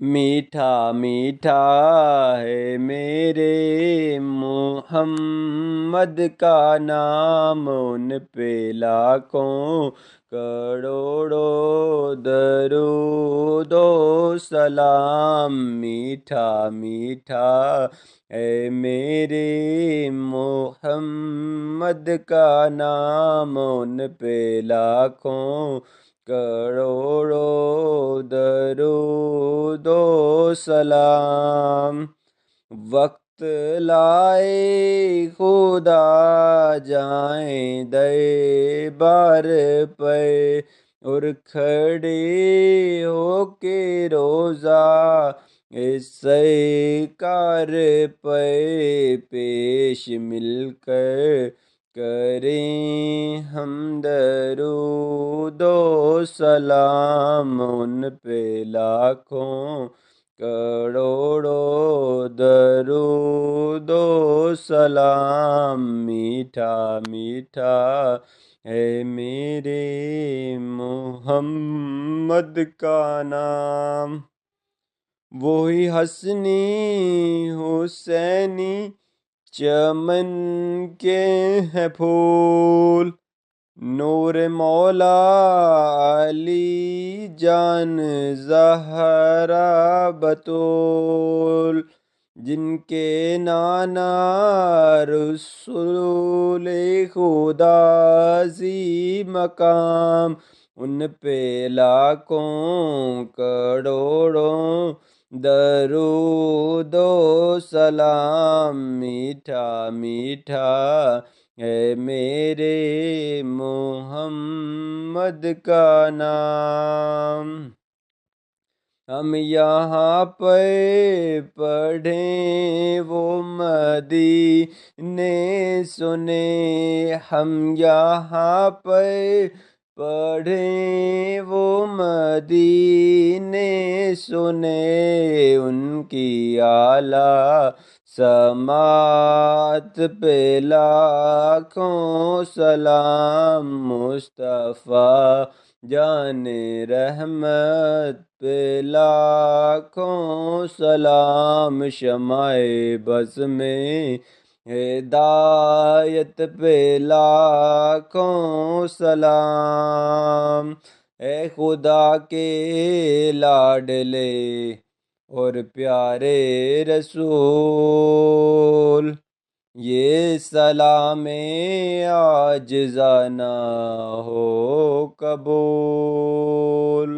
میٹھا میٹھا ہے میرے محمد کا نام، ان پہ لاکھوں کروڑوں درود و سلام۔ میٹھا میٹھا ہے میرے محمد کا نام، ان پہ لاکھوں کروڑوں درود و سلام۔ وقت لائے خدا جائیں دربار پہ، اور کھڑے ہو کے روزہ سرکار پہ پیش مل کر کریں ہم درود و سلام، ان پہ لاکھوں کروڑوں درود و سلام۔ میٹھا میٹھا ہے میرے محمد کا نام۔ وہی حسنی حسینی چمن کے ہیں پھول، نور مولا علی جان زہرا بطول، جن کے نانا رسول خدا عظیم مقام، ان پہ لاکھوں کروڑوں درود و سلام۔ میٹھا میٹھا ہے میرے محمد کا نام۔ ہم یہاں پہ پڑھیں وہ مدینے سنیں، ہم یہاں پہ پڑھیں وہ مدینے سنیں، ان کی اعلیٰ سماعت پہ لاکھوں سلام۔ مصطفیٰ جان رحمت پہ لاکھوں سلام، شمع بز میں ہدایت پہ لاکھوں سلام۔ اے خدا کے لاڈلے اور پیارے رسول، یہ سلام عاجزانہ ہو قبول۔